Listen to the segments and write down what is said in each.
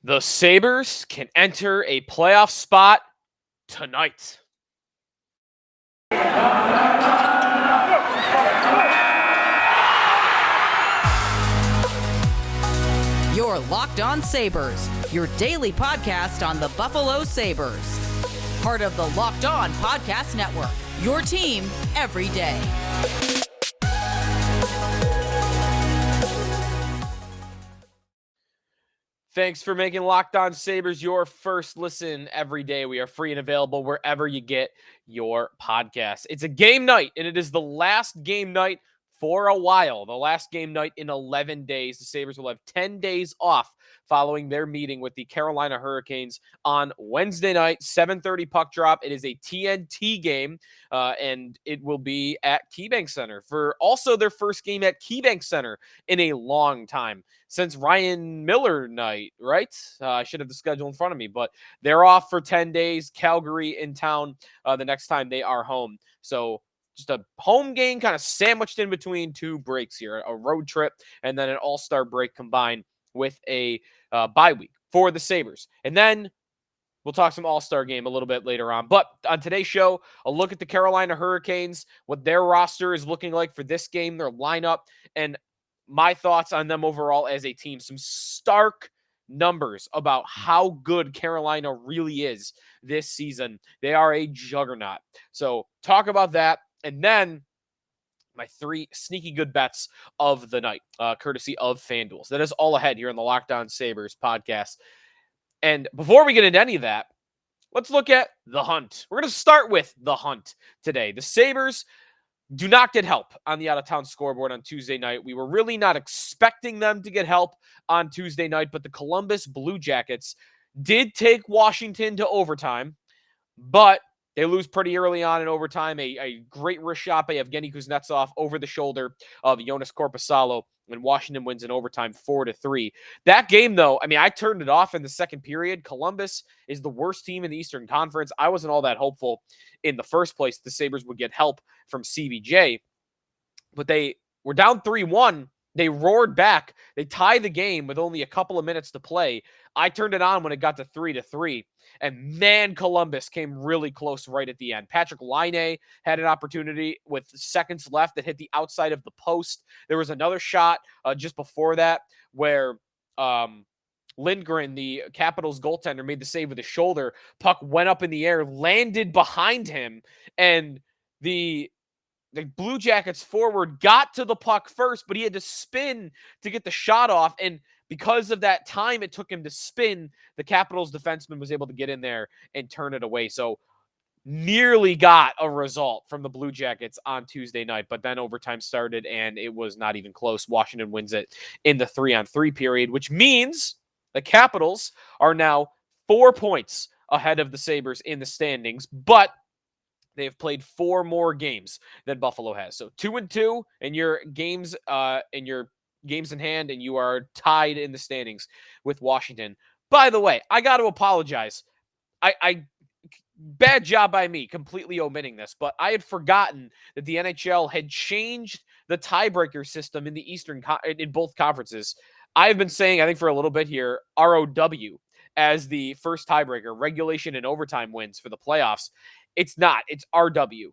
The Sabres can enter a playoff spot tonight. You're Locked On Sabres, your daily podcast on the Buffalo Sabres. Part of the Locked On Podcast Network, your team every day. Thanks for making Locked On Sabres your first listen every day. We are free and available wherever you get your podcasts. It's a game night, and it is the last game night for a while. The last game night in 11 days. The Sabres will have 10 days off following their meeting with the Carolina Hurricanes on Wednesday night, 7:30 puck drop. It is a TNT game, and it will be at KeyBank Center for also their first game at KeyBank Center in a long time. Since Ryan Miller night, right? I should have the schedule in front of me, but they're off for 10 days. Calgary in town the next time they are home. So just a home game kind of sandwiched in between two breaks here, a road trip and then an all-star break combined with a bye week for the Sabres. And then we'll talk some all-star game a little bit later on. But on today's show, a look at the Carolina Hurricanes, what their roster is looking like for this game, their lineup, and my thoughts on them overall as a team. Some stark numbers about how good Carolina really is this season. They are a juggernaut. So talk about that. And then my three sneaky good bets of the night, courtesy of FanDuel. So that is all ahead here on the Locked On Sabres podcast. And before we get into any of that, let's look at the hunt. We're going to start with the hunt today. The Sabres do not get help on the out-of-town scoreboard on Tuesday night. We were really not expecting them to get help on Tuesday night, but the Columbus Blue Jackets did take Washington to overtime, but they lose pretty early on in overtime. A great wrist shot by Evgeny Kuznetsov over the shoulder of Jonas Korpisalo, and Washington wins in overtime 4-3. That game, though, I mean, I turned it off in the second period. Columbus is the worst team in the Eastern Conference. I wasn't all that hopeful in the first place the Sabres would get help from CBJ, but they were down 3-1. They roared back. They tied the game with only a couple of minutes to play. I turned it on when it got to 3-3. And man, Columbus came really close right at the end. Patrick Laine had an opportunity with seconds left that hit the outside of the post. There was another shot just before that where Lindgren, the Capitals goaltender, made the save with his shoulder. Puck went up in the air, landed behind him, and the Blue Jackets forward got to the puck first, but he had to spin to get the shot off. And because of that time it took him to spin, the Capitals defenseman was able to get in there and turn it away. So nearly got a result from the Blue Jackets on Tuesday night, but then overtime started and it was not even close. Washington wins it in the 3-on-3 period, which means the Capitals are now 4 points ahead of the Sabres in the standings, but they have played 4 more games than Buffalo has. So 2-2 in your games in hand, and you are tied in the standings with Washington. By the way, I got to apologize. I bad job by me completely omitting this, but I had forgotten that the NHL had changed the tiebreaker system in the in both conferences. I've been saying, I think for a little bit here, ROW as the first tiebreaker, regulation and overtime wins for the playoffs. It's not. It's RW.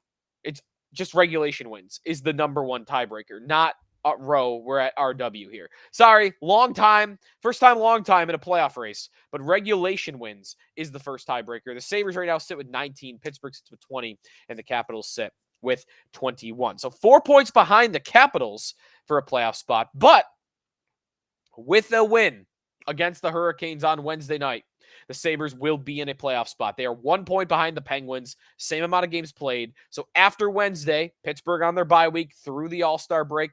It's just regulation wins is the number one tiebreaker, not row. We're at RW here. Sorry, long time. First time, long time in a playoff race. But regulation wins is the first tiebreaker. The Sabres right now sit with 19. Pittsburgh sits with 20. And the Capitals sit with 21. So 4 points behind the Capitals for a playoff spot. But with a win against the Hurricanes on Wednesday night, the Sabres will be in a playoff spot. They are 1 point behind the Penguins, same amount of games played. So after Wednesday, Pittsburgh on their bye week through the All-Star break,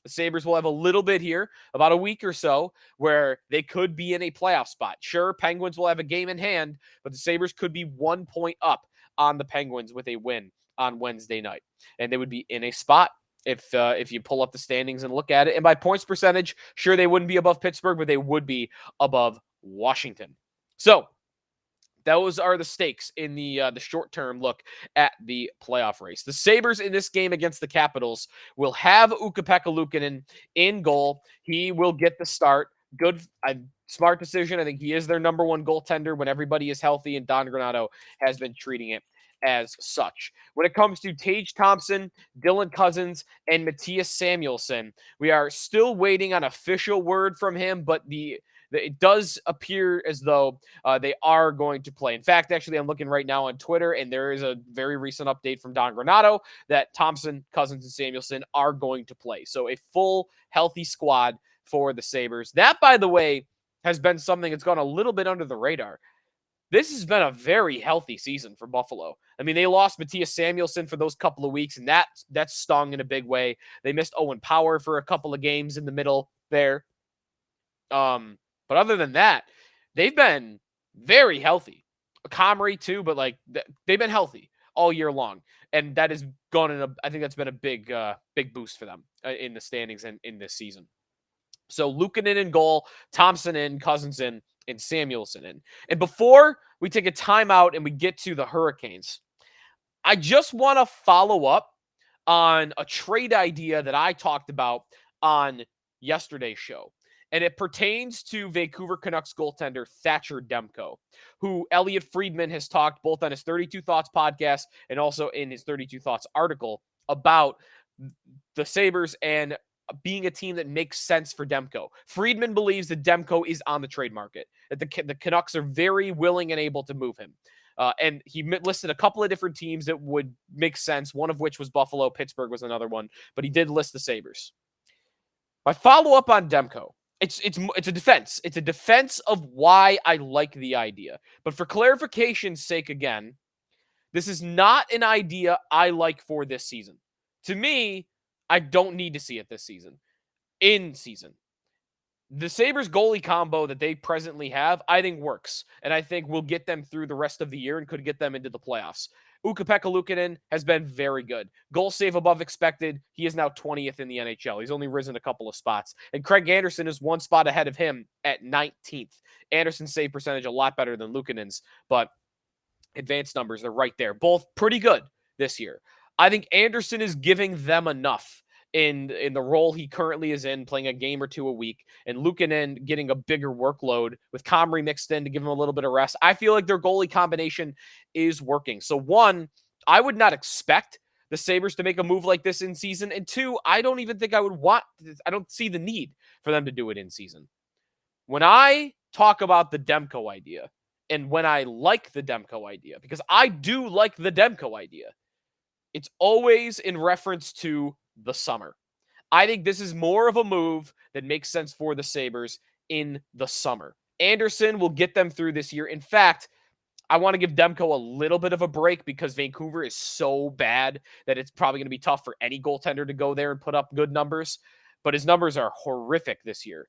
the Sabres will have a little bit here, about a week or so, where they could be in a playoff spot. Sure, Penguins will have a game in hand, but the Sabres could be 1 point up on the Penguins with a win on Wednesday night. And they would be in a spot if you pull up the standings and look at it. And by points percentage, sure, they wouldn't be above Pittsburgh, but they would be above Washington. So those are the stakes in the short-term look at the playoff race. The Sabres in this game against the Capitals will have Ukko-Pekka Luukkonen in goal. He will get the start. Good, smart decision. I think he is their number one goaltender when everybody is healthy, and Don Granato has been treating it as such. When it comes to Tage Thompson, Dylan Cousins, and Matthias Samuelsson, we are still waiting on official word from him, but it does appear as though they are going to play. In fact, actually, I'm looking right now on Twitter, and there is a very recent update from Don Granato that Thompson, Cousins, and Samuelsson are going to play. So a full, healthy squad for the Sabres. That, by the way, has been something that's gone a little bit under the radar. This has been a very healthy season for Buffalo. I mean, they lost Matthias Samuelsson for those couple of weeks, and that stung in a big way. They missed Owen Power for a couple of games in the middle there. But other than that, they've been very healthy. Comrie too, but like they've been healthy all year long, and that has gone in I think that's been a big boost for them in the standings and in this season. So Luukkonen in goal, Thompson in, Cousins in, and Samuelsson in. And before we take a timeout and we get to the Hurricanes, I just want to follow up on a trade idea that I talked about on yesterday's show. And it pertains to Vancouver Canucks goaltender Thatcher Demko, who Elliot Friedman has talked both on his 32 Thoughts podcast and also in his 32 Thoughts article about the Sabres and being a team that makes sense for Demko. Friedman believes that Demko is on the trade market, that the Canucks are very willing and able to move him. And he listed a couple of different teams that would make sense, one of which was Buffalo. Pittsburgh was another one, but he did list the Sabres. My follow-up on Demko, it's a defense. It's a defense of why I like the idea. But for clarification's sake again, this is not an idea I like for this season. To me, I don't need to see it this season. In season. The Sabres goalie combo that they presently have, I think works. And I think will get them through the rest of the year and could get them into the playoffs. Ukko-Pekka Luukkonen has been very good. Goal save above expected. He is now 20th in the NHL. He's only risen a couple of spots. And Craig Anderson is one spot ahead of him at 19th. Anderson's save percentage a lot better than Luukkonen's, but advanced numbers, they're right there. Both pretty good this year. I think Anderson is giving them enough in the role he currently is in, playing a game or two a week, and Luukkonen getting a bigger workload with Comrie mixed in to give him a little bit of rest. I feel like their goalie combination is working. So one, I would not expect the Sabres to make a move like this in season. And two, I don't even think I don't see the need for them to do it in season. When I talk about the Demko idea, and when I like the Demko idea, because I do like the Demko idea, it's always in reference to the summer. I think this is more of a move that makes sense for the Sabres in the summer. Anderson will get them through this year. In fact, I want to give Demko a little bit of a break because Vancouver is so bad that it's probably going to be tough for any goaltender to go there and put up good numbers. But his numbers are horrific this year.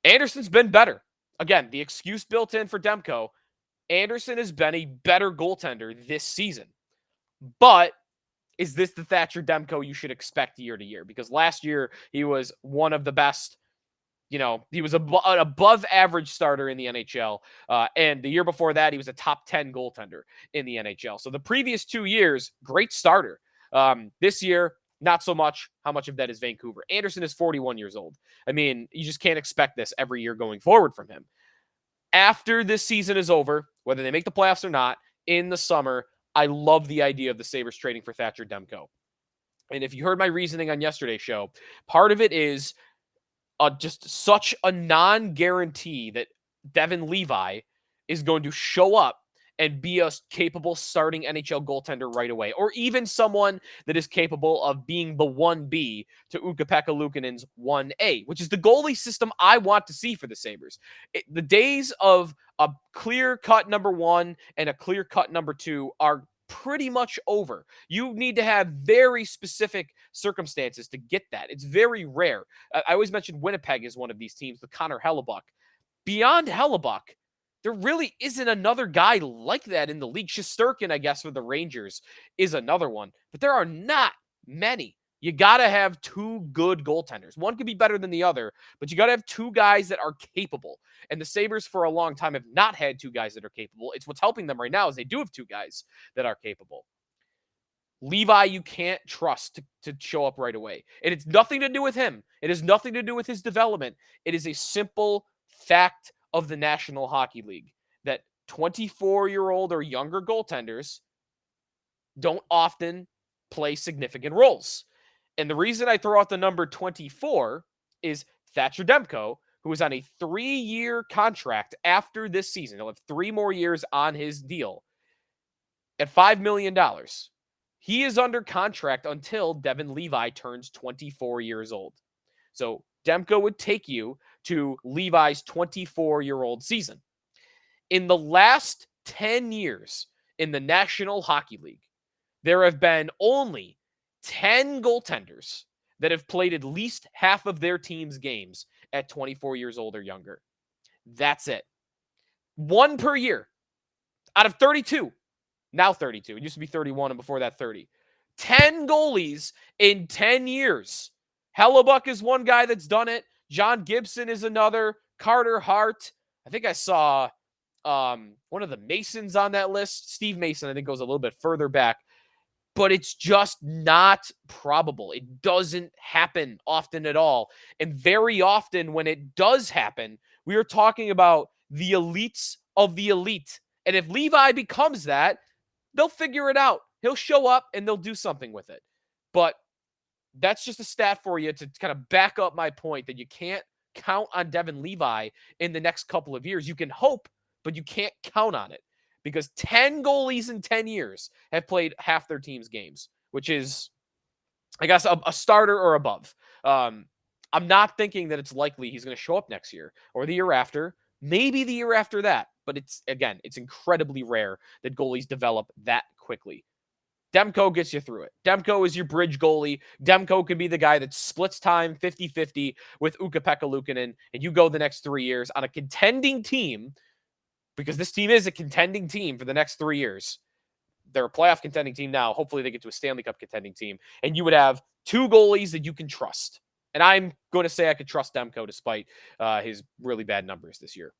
Anderson's been better. Again, the excuse built in for Demko, Anderson has been a better goaltender this season. But is this the Thatcher Demko you should expect year to year? Because last year he was one of the best, he was an above average starter in the NHL. And the year before that, he was a top 10 goaltender in the NHL. So the previous 2 years, great starter. This year, not so much. How much of that is Vancouver? Anderson is 41 years old. I mean, you just can't expect this every year going forward from him. After this season is over, whether they make the playoffs or not, in the summer, I love the idea of the Sabres trading for Thatcher Demko. And if you heard my reasoning on yesterday's show, part of it is just such a non-guarantee that Devin Levi is going to show up and be a capable starting NHL goaltender right away, or even someone that is capable of being the 1B to Ukko-Pekka Luukkonen's 1A, which is the goalie system I want to see for the Sabres. The days of a clear-cut number 1 and a clear-cut number 2 are pretty much over. You need to have very specific circumstances to get that. It's very rare. I always mention Winnipeg is one of these teams with Connor Hellebuck. Beyond Hellebuck, there really isn't another guy like that in the league. Shesterkin, I guess, for the Rangers is another one, but there are not many. You got to have two good goaltenders. One could be better than the other, but you got to have two guys that are capable. And the Sabres for a long time have not had two guys that are capable. It's what's helping them right now is they do have two guys that are capable. Levi, you can't trust to show up right away. And it's nothing to do with him. It has nothing to do with his development. It is a simple fact of the National Hockey League that 24-year-old or younger goaltenders don't often play significant roles. And the reason I throw out the number 24 is Thatcher Demko, who is on a 3-year contract after this season. He'll have 3 more years on his deal at $5 million. He is under contract until Devin Levi turns 24 years old. So Demko would take you to Levi's 24-year-old season. In the last 10 years in the National Hockey League, there have been only 10 goaltenders that have played at least half of their team's games at 24 years old or younger. That's it. 1 per year out of 32. Now 32. It used to be 31, and before that 30. 10 goalies in 10 years. Hellebuck is one guy that's done it. John Gibson is another. Carter Hart. I think I saw one of the Masons on that list. Steve Mason, I think, goes a little bit further back. But it's just not probable. It doesn't happen often at all. And very often when it does happen, we are talking about the elites of the elite. And if Levi becomes that, they'll figure it out. He'll show up and they'll do something with it. But that's just a stat for you to kind of back up my point that you can't count on Devin Levi in the next couple of years. You can hope, but you can't count on it. Because 10 goalies in 10 years have played half their team's games, which is, I guess, a starter or above. I'm not thinking that it's likely he's going to show up next year or the year after, maybe the year after that. But it's incredibly rare that goalies develop that quickly. Demko gets you through it. Demko is your bridge goalie. Demko can be the guy that splits time 50-50 with Ukko-Pekka Luukkonen, and you go the next 3 years on a contending team. Because this team is a contending team for the next 3 years. They're a playoff contending team now. Hopefully they get to a Stanley Cup contending team. And you would have 2 goalies that you can trust. And I'm going to say I could trust Demko despite his really bad numbers this year.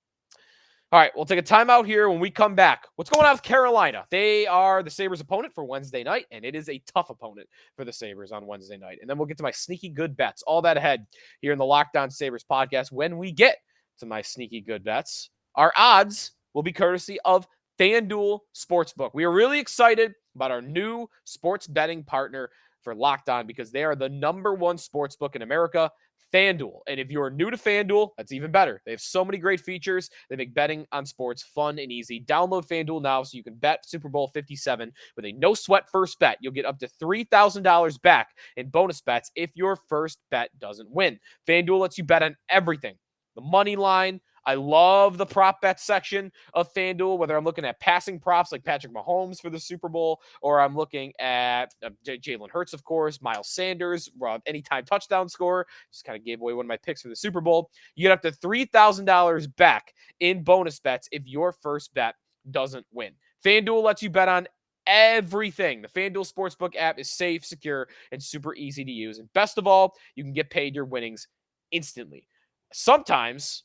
All right, we'll take a timeout here. When we come back, what's going on with Carolina? They are the Sabres' opponent for Wednesday night, and it is a tough opponent for the Sabres on Wednesday night. And then we'll get to my sneaky good bets. All that ahead here in the Locked On Sabres podcast when we get to my sneaky good bets. Our odds will be courtesy of FanDuel Sportsbook. We are really excited about our new sports betting partner for Locked On because they are the #1 sportsbook in America, FanDuel. And if you are new to FanDuel, that's even better. They have so many great features. They make betting on sports fun and easy. Download FanDuel now so you can bet Super Bowl 57 with a no-sweat first bet. You'll get up to $3,000 back in bonus bets if your first bet doesn't win. FanDuel lets you bet on everything. The money line. I love the prop bet section of FanDuel, whether I'm looking at passing props like Patrick Mahomes for the Super Bowl, or I'm looking at Jalen Hurts, of course, Miles Sanders, anytime touchdown scorer. Just kind of gave away one of my picks for the Super Bowl. You get up to $3,000 back in bonus bets if your first bet doesn't win. FanDuel lets you bet on everything. The FanDuel Sportsbook app is safe, secure, and super easy to use. And best of all, you can get paid your winnings instantly. Sometimes,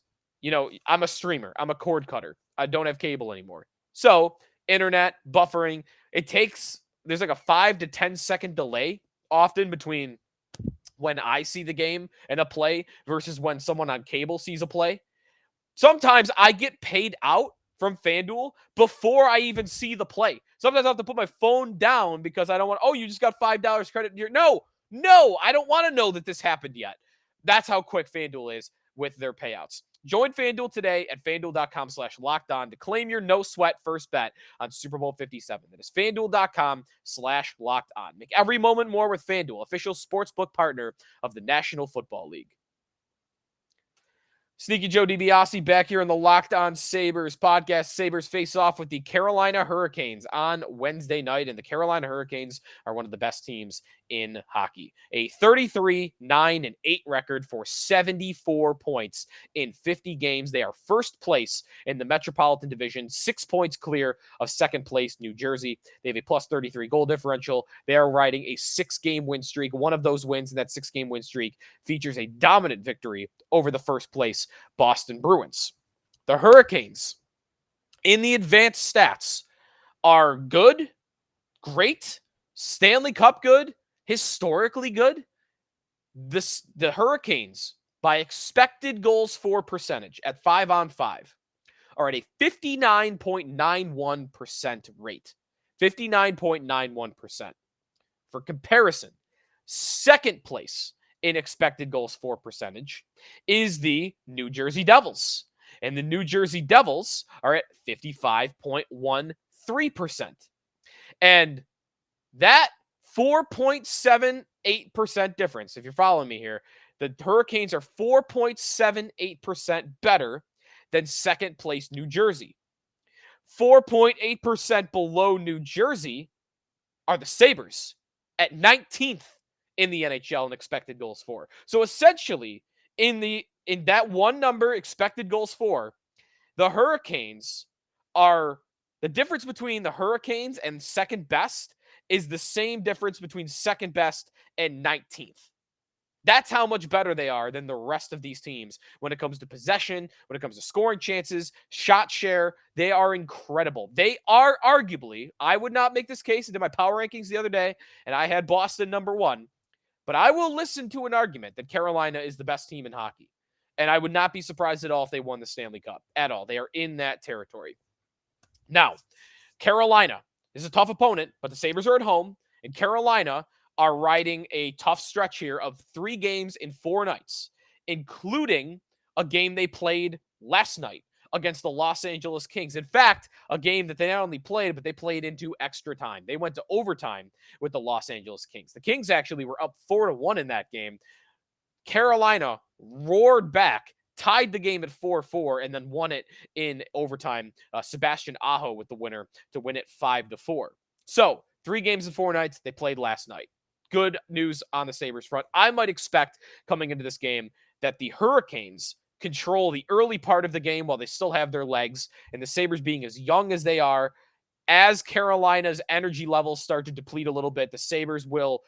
I'm a streamer. I'm a cord cutter. I don't have cable anymore. So, internet, buffering, there's like a 5 to 10 second delay often between when I see the game and a play versus when someone on cable sees a play. Sometimes I get paid out from FanDuel before I even see the play. Sometimes I have to put my phone down because I don't want, you just got $5 credit here. No, I don't want to know that this happened yet. That's how quick FanDuel is with their payouts. Join FanDuel today at FanDuel.com/lockedon to claim your no-sweat first bet on Super Bowl 57. That is FanDuel.com/lockedon. Make every moment more with FanDuel, official sportsbook partner of the National Football League. Sneaky Joe DiBiase back here on the Locked On Sabres podcast. Sabres face off with the Carolina Hurricanes on Wednesday night, and the Carolina Hurricanes are one of the best teams in hockey. A 33-9-8 record for 74 points in 50 games. They are first place in the Metropolitan Division, 6 points clear of second place New Jersey. They have a +33 goal differential. They are riding a 6-game win streak. One of those wins in that 6-game win streak features a dominant victory over the first place Boston Bruins. The Hurricanes in the advanced stats are good, great, Stanley Cup good, historically good. The Hurricanes, by expected goals for percentage at 5-on-5, are at a 59.91% rate. 59.91%. For comparison, second place in expected goals for percentage is the New Jersey Devils. And the New Jersey Devils are at 55.13%. And that 4.78% difference, if you're following me here, the Hurricanes are 4.78% better than second place New Jersey. 4.8% below New Jersey are the Sabres at 19th in the NHL in expected goals for. So essentially, in that one number, expected goals for, the Hurricanes are the difference between the Hurricanes and second best is the same difference between second best and 19th. That's how much better they are than the rest of these teams when it comes to possession, when it comes to scoring chances, shot share. They are incredible. They are arguably, I would not make this case. I did my power rankings the other day, and I had Boston number 1. But I will listen to an argument that Carolina is the best team in hockey. And I would not be surprised at all if they won the Stanley Cup at all. They are in that territory. Now, Carolina is a tough opponent, but the Sabres are at home, and Carolina are riding a tough stretch here of 3 games in 4 nights, including a game they played last night against the Los Angeles Kings. In fact, a game that they not only played, but they played into extra time. They went to overtime with the Los Angeles Kings. The Kings actually were up 4-1 in that game. Carolina roared back, tied the game at 4-4, and then won it in overtime. Sebastian Aho with the winner to win it 5-4. So 3 games in 4 nights. They played last night. Good news on the Sabres front. I might expect coming into this game that the Hurricanes control the early part of the game while they still have their legs, and the Sabres being as young as they are, as Carolina's energy levels start to deplete a little bit, the Sabres will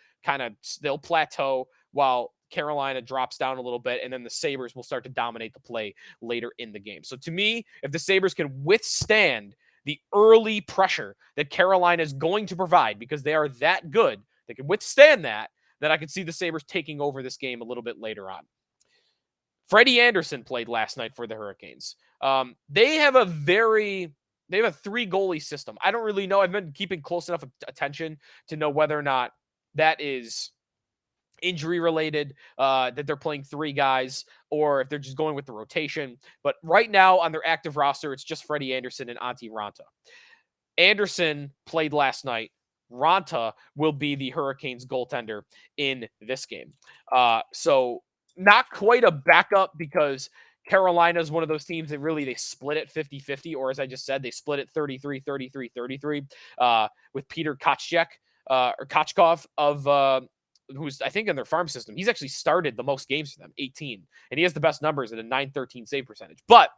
they'll plateau while Carolina drops down a little bit, and then the Sabres will start to dominate the play later in the game. So to me, if the Sabres can withstand the early pressure that Carolina is going to provide because they are that good, they can withstand that, then I could see the Sabres taking over this game a little bit later on. Freddie Anderson played last night for the Hurricanes. They have a 3-goalie system. I don't really know. I've been keeping close enough attention to know whether or not that is injury related, that they're playing 3 guys, or if they're just going with the rotation. But right now on their active roster, it's just Freddie Anderson and Antti Raanta. Anderson played last night. Raanta will be the Hurricanes goaltender in this game. So not quite a backup because Carolina is one of those teams that really they split it 50-50, or as I just said, they split it 33-33-33 with Peter Kochkov of who's I think in their farm system. He's actually started the most games for them, 18, and he has the best numbers at a .913 save percentage. But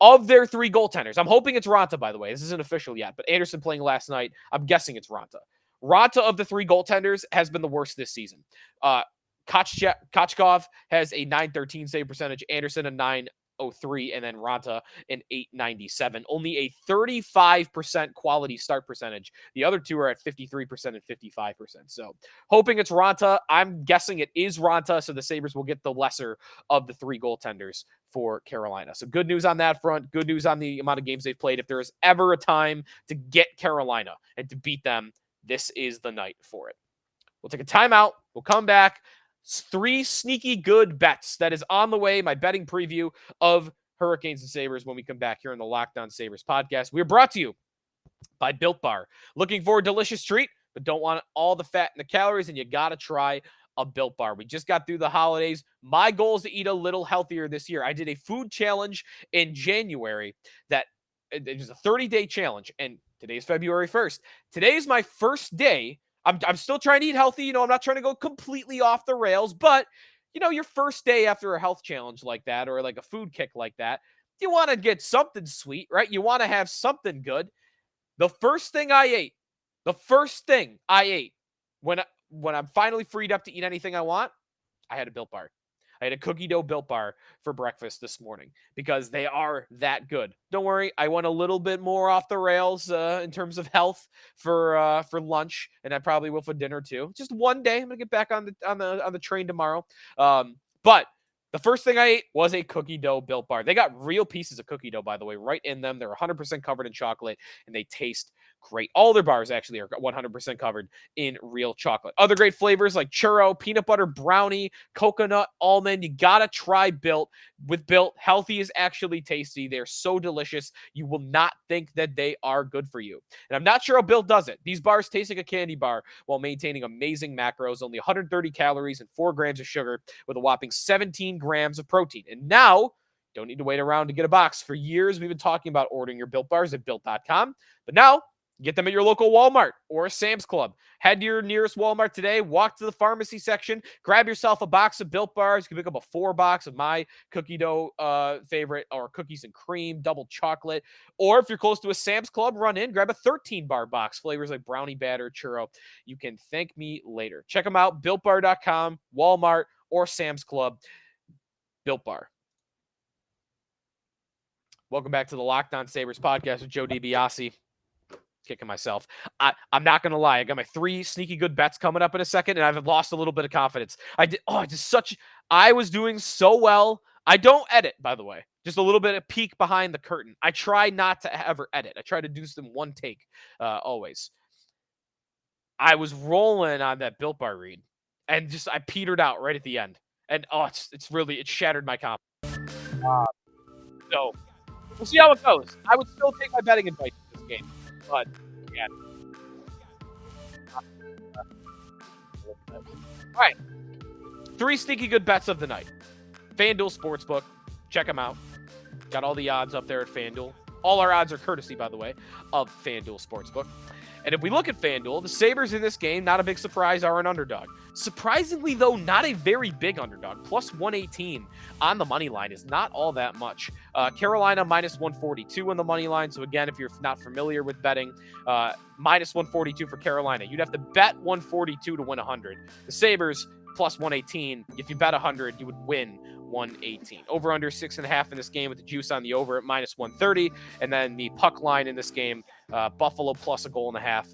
of their 3 goaltenders, I'm hoping it's Raanta, by the way. This isn't official yet, but Anderson playing last night, I'm guessing it's Raanta. Raanta of the 3 goaltenders has been the worst this season. Kochkov has a .913 save percentage, Anderson a .903, and then Raanta an .897. Only a 35% quality start percentage. The other 2 are at 53% and 55%. So hoping it's Raanta. I'm guessing it is Raanta, so the Sabres will get the lesser of the 3 goaltenders for Carolina. So good news on that front. Good news on the amount of games they've played. If there is ever a time to get Carolina and to beat them, this is the night for it. We'll take a timeout. We'll come back. 3 sneaky good bets that is on the way. My betting preview of Hurricanes and Sabres when we come back here on the Locked On Sabres podcast. We're brought to you by Built Bar. Looking for a delicious treat, but don't want all the fat and the calories, and you got to try a Built Bar. We just got through the holidays. My goal is to eat a little healthier this year. I did a food challenge in January that it was a 30-day challenge, and today's February 1st. Today's my first day. I'm still trying to eat healthy. I'm not trying to go completely off the rails, but your first day after a health challenge like that, or like a food kick like that, you want to get something sweet, right? You want to have something good. The first thing I ate when I'm finally freed up to eat anything I want, I had a Built Bar. I had a cookie dough Built Bar for breakfast this morning because they are that good. Don't worry, I went a little bit more off the rails in terms of health for lunch, and I probably will for dinner too. Just one day, I'm gonna get back on the train tomorrow. But the first thing I ate was a cookie dough Built Bar. They got real pieces of cookie dough, by the way, right in them. They're 100% covered in chocolate, and they taste great. All their bars actually are 100% covered in real chocolate. Other great flavors like churro, peanut butter brownie, coconut, almond. You gotta try Built. With Built, healthy is actually tasty. They're so delicious. You will not think that they are good for you. And I'm not sure how Built does it. These bars taste like a candy bar while maintaining amazing macros, only 130 calories and 4 grams of sugar with a whopping 17 grams of protein. And now, don't need to wait around to get a box. For years, we've been talking about ordering your Built bars at Built.com. But now, get them at your local Walmart or Sam's Club. Head to your nearest Walmart today, walk to the pharmacy section, grab yourself a box of Built bars. You can pick up a 4-box of my cookie dough favorite, or cookies and cream, double chocolate. Or if you're close to a Sam's Club, run in, grab a 13-bar box, flavors like brownie batter, churro. You can thank me later. Check them out, BuiltBar.com, Walmart, or Sam's Club. Built Bar. Welcome back to the Locked On Sabres podcast with Joe DiBiase. Kicking myself. I'm not going to lie. I got my 3 sneaky good bets coming up in a second, and I've lost a little bit of confidence. I was doing so well. I don't edit, by the way. Just a little bit of peek behind the curtain. I try not to ever edit. I try to do some one take always. I was rolling on that Built Bar read, and I petered out right at the end. And it shattered my confidence. So we'll see how it goes. I would still take my betting advice in this game. But, yeah. All right. 3 sneaky good bets of the night. FanDuel Sportsbook. Check them out. Got all the odds up there at FanDuel. All our odds are courtesy, by the way, of FanDuel Sportsbook. And if we look at FanDuel, the Sabres in this game, not a big surprise, are an underdog. Surprisingly, though, not a very big underdog. Plus 118 on the money line is not all that much. Carolina minus 142 on the money line. So again, if you're not familiar with betting, minus 142 for Carolina. You'd have to bet 142 to win 100. The Sabres plus 118. If you bet 100, you would win 118. Over under 6.5 in this game with the juice on the over at minus 130. And then the puck line in this game, Buffalo plus a goal and a half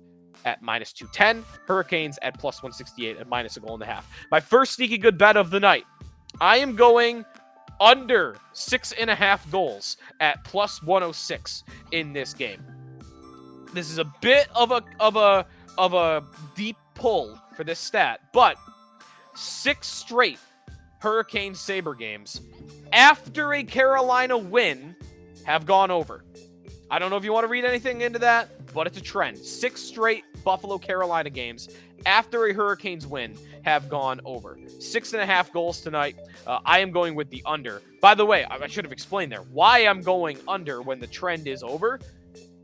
at minus 210. Hurricanes at plus 168 at minus a goal and a half. My first sneaky good bet of the night. I am going under 6.5 goals at plus 106 in this game. This is a bit of a deep pull for this stat, but 6 straight Hurricane Sabre games after a Carolina win have gone over. I don't know if you want to read anything into that, but it's a trend. 6 straight Buffalo Carolina games after a Hurricanes win have gone over. 6.5 goals tonight. I am going with the under. By the way, I should have explained there why I'm going under when the trend is over.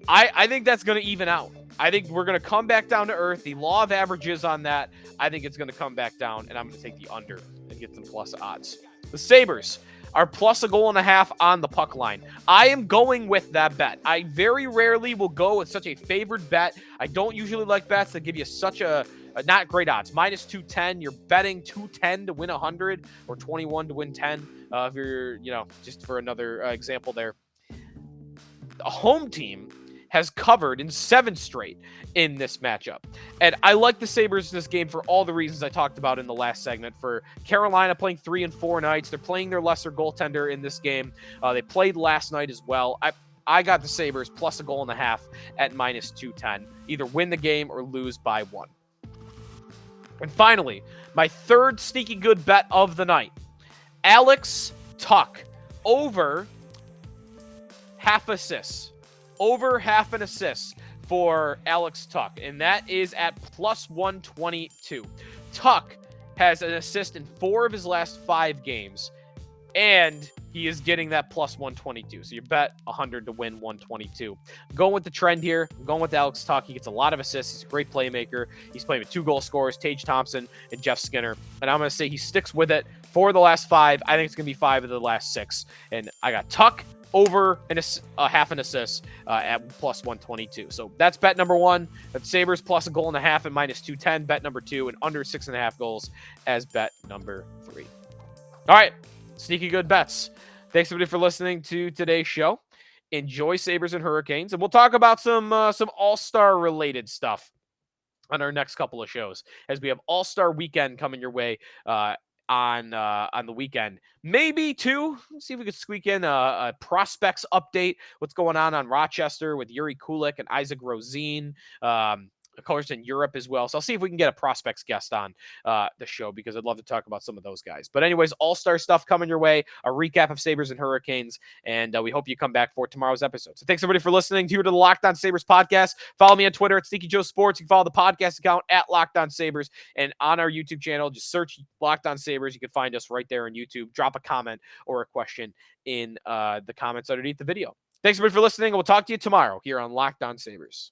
I think that's going to even out. I think we're going to come back down to earth. The law of averages on that, I think it's going to come back down, and I'm going to take the under and get some plus odds. The Sabres are plus a goal and a half on the puck line. I am going with that bet. I very rarely will go with such a favored bet. I don't usually like bets that give you such a not great odds. Minus 210, you're betting 210 to win 100 or 21 to win 10. If you're, just for another example there. The home team has covered in 7 straight in this matchup. And I like the Sabres in this game for all the reasons I talked about in the last segment. For Carolina playing 3 and 4 nights, they're playing their lesser goaltender in this game. They played last night as well. I got the Sabres plus a goal and a half at minus 210. Either win the game or lose by 1. And finally, my third sneaky good bet of the night. Alex Tuch over half assists. Over half an assist for Alex Tuch, and that is at plus 122. Tuch has an assist in 4 of his last 5 games, and he is getting that plus 122. So you bet 100 to win 122. I'm going with the trend here. I'm going with Alex Tuch. He gets a lot of assists. He's a great playmaker. He's playing with 2 goal scorers, Tage Thompson and Jeff Skinner. And I'm going to say he sticks with it for the last 5. I think it's going to be 5 of the last 6. And I got Tuch over a half an assist at plus 122. So that's bet number 1. That's Sabres plus a goal and a half at minus 210. Bet number 2, and under 6.5 goals as bet number 3. All right, sneaky good bets. Thanks everybody for listening to today's show. Enjoy Sabres and Hurricanes, and we'll talk about some All-Star related stuff on our next couple of shows, as we have All-Star Weekend coming your way on the weekend. Maybe too. Let's see if we could squeak in a prospects update. What's going on Rochester with Yuri Kulik and Isaac Rosine. Of course, in Europe as well. So I'll see if we can get a prospects guest on the show, because I'd love to talk about some of those guys. But anyways, All-Star stuff coming your way, a recap of Sabres and Hurricanes, and we hope you come back for tomorrow's episode. So thanks everybody for listening to the Locked On Sabres podcast. Follow me on Twitter at Sneaky Joe Sports. You can follow the podcast account at Locked On Sabres, and on our YouTube channel, just search Locked On Sabres. You can find us right there on YouTube. Drop a comment or a question in the comments underneath the video. Thanks everybody for listening, and we'll talk to you tomorrow here on Locked On Sabres.